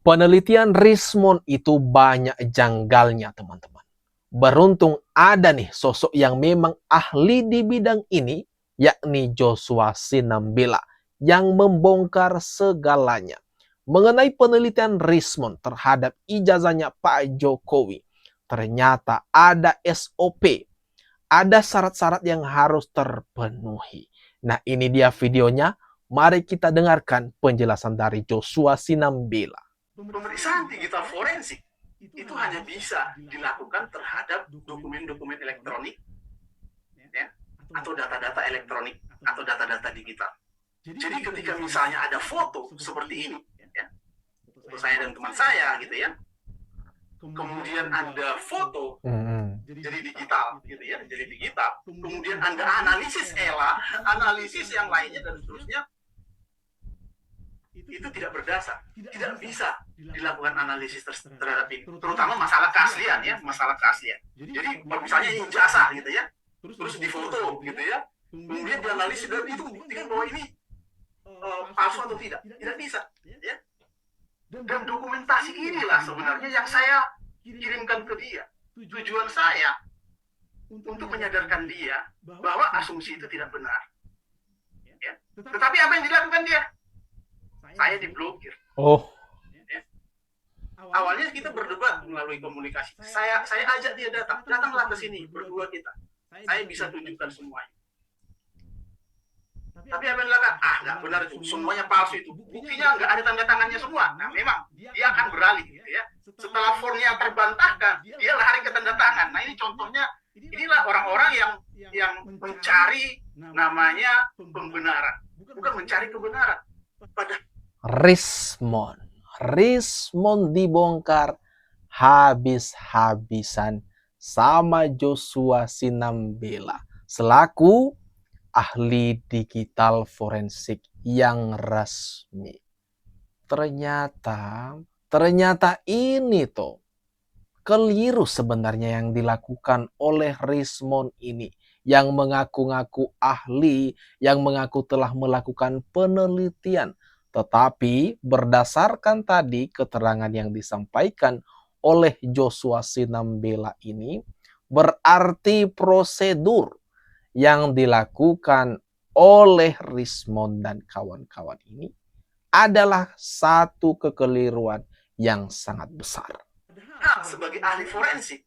Penelitian Richmond itu banyak janggalnya, teman-teman. Beruntung ada nih sosok yang memang ahli di bidang ini, yakni Joshua Sinambela, yang membongkar segalanya. Mengenai penelitian Richmond terhadap ijazahnya Pak Jokowi, ternyata ada SOP, ada syarat-syarat yang harus terpenuhi. Nah, ini dia videonya. Mari kita dengarkan penjelasan dari Joshua Sinambela. Pemeriksaan digital forensik itu hanya bisa dilakukan terhadap dokumen-dokumen elektronik, ya, atau data-data elektronik atau data-data digital. Jadi ketika misalnya ada foto seperti ini, ya, foto saya dan teman saya, gitu ya, kemudian ada foto jadi digital, gitu ya, jadi digital, kemudian Anda analisis ELA, analisis yang lainnya dan seterusnya, itu tidak berdasar, tidak bisa dilakukan analisis terhadap ini, terutama masalah keaslian, ya, masalah keaslian. Jadi misalnya ini jasa, gitu ya, terus difoto, gitu ya, kemudian dianalisis dan itu membuktikan bahwa ini palsu atau tidak bisa, ya. Dan dokumentasi inilah sebenarnya yang saya kirimkan ke dia. Tujuan saya untuk menyadarkan dia bahwa asumsi itu tidak benar, ya. Tetapi apa yang dilakukan dia? Saya diblokir. Oh. Ya. Awalnya kita berdebat melalui komunikasi. Saya ajak dia datanglah ke sini, berdua kita. Saya bisa tunjukkan semuanya. Tapi apa yang dilakukan? Nggak benar itu, semuanya palsu itu. Buktinya nggak ada tanda tangannya semua. Nah, memang dia akan beralih, gitu ya. Setelah formnya terbantahkan, dia lari ke tanda tangan. Nah, ini contohnya. Inilah orang-orang yang mencari namanya pembenaran, bukan mencari kebenaran. Richmond dibongkar habis-habisan sama Joshua Sinambela selaku ahli digital forensik yang resmi. Ternyata ini tuh keliru sebenarnya yang dilakukan oleh Richmond ini, yang mengaku-ngaku ahli, yang mengaku telah melakukan penelitian. Tetapi berdasarkan tadi keterangan yang disampaikan oleh Joshua Sinambela ini, berarti prosedur yang dilakukan oleh Richmond dan kawan-kawan ini adalah satu kekeliruan yang sangat besar. Sebagai ahli forensik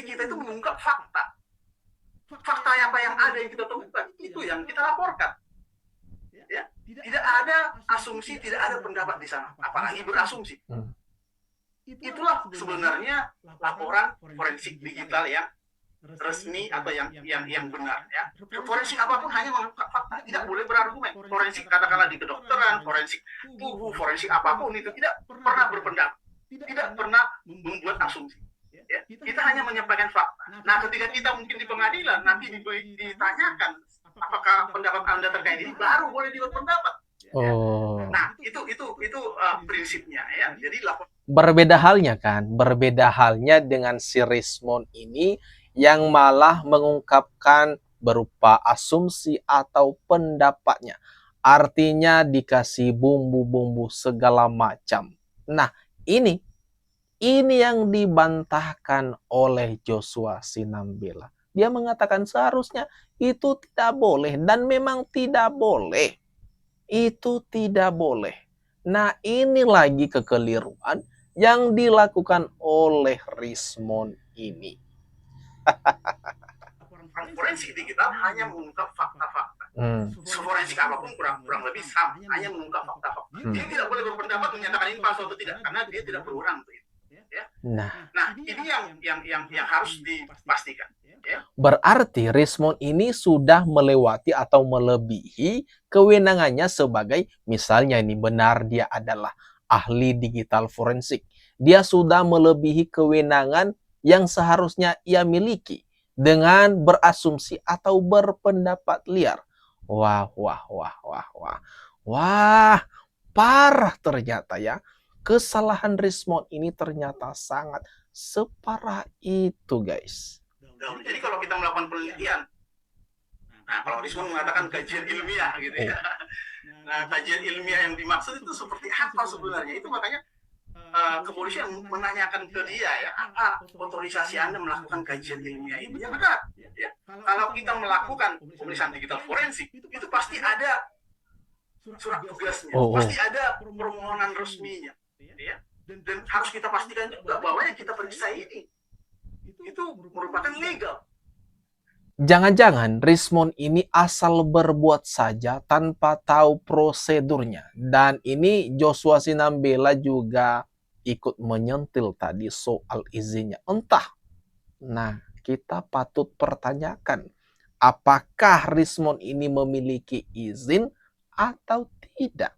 kita itu mengungkap fakta. Fakta apa yang ada yang kita temukan, itu yang kita laporkan. Ya, tidak ada asumsi, tidak ada pendapat di sana, apalagi berasumsi. Itulah sebenarnya laporan forensik digital yang resmi atau yang benar, ya. Forensik apapun hanya mengungkap fakta, tidak boleh berargumen. Forensik katakanlah di kedokteran, forensik tubuh, forensik apapun itu tidak pernah berpendapat, tidak pernah membuat asumsi. Ya. Kita hanya menyampaikan fakta. Nah, ketika kita mungkin di pengadilan nanti ditanyakan apakah pendapat Anda terkait ini, baru boleh dibuat pendapat. Oh. Nah, itu prinsipnya, ya. Jadi berbeda halnya dengan si Richmond ini yang malah mengungkapkan berupa asumsi atau pendapatnya. Artinya dikasih bumbu-bumbu segala macam. Nah, ini yang dibantahkan oleh Joshua Sinambela. Dia mengatakan seharusnya itu tidak boleh dan memang tidak boleh. Itu tidak boleh. Nah, ini lagi kekeliruan yang dilakukan oleh Richmond ini. Forensik digital hanya mengungkap fakta-fakta. Forensik apapun kurang lebih sama, hanya mengungkap fakta-fakta. Dia tidak boleh berpendapat menyatakan ini palsu atau tidak, karena dia tidak berwenang untuk itu. Ya. Nah, ini yang harus dipastikan. Ya. Berarti Richmond ini sudah melewati atau melebihi kewenangannya sebagai, misalnya ini benar dia adalah ahli digital forensik. Dia sudah melebihi kewenangan yang seharusnya ia miliki dengan berasumsi atau berpendapat liar. Wah, parah ternyata ya. Kesalahan Richmond ini ternyata sangat separah itu, guys. Jadi kalau kita melakukan penelitian, nah kalau Richmond mengatakan kajian ilmiah, gitu ya, Nah, kajian ilmiah yang dimaksud itu seperti apa sebenarnya? Itu makanya kepolisian menanyakan ke dia, ya, apa otorisasi Anda melakukan kajian ilmiah ini? Ya benar, ya. Kalau kita melakukan pemeriksaan digital forensik, itu pasti ada surat tugasnya, pasti ada permohonan resminya, ya. Dan harus kita pastikan juga bahwa yang kita periksa ini itu merupakan legal. Jangan-jangan Rismond ini asal berbuat saja tanpa tahu prosedurnya. Dan ini Joshua Sinambela juga ikut menyentil tadi soal izinnya. Entah. Nah, kita patut pertanyakan, apakah Rismond ini memiliki izin atau tidak?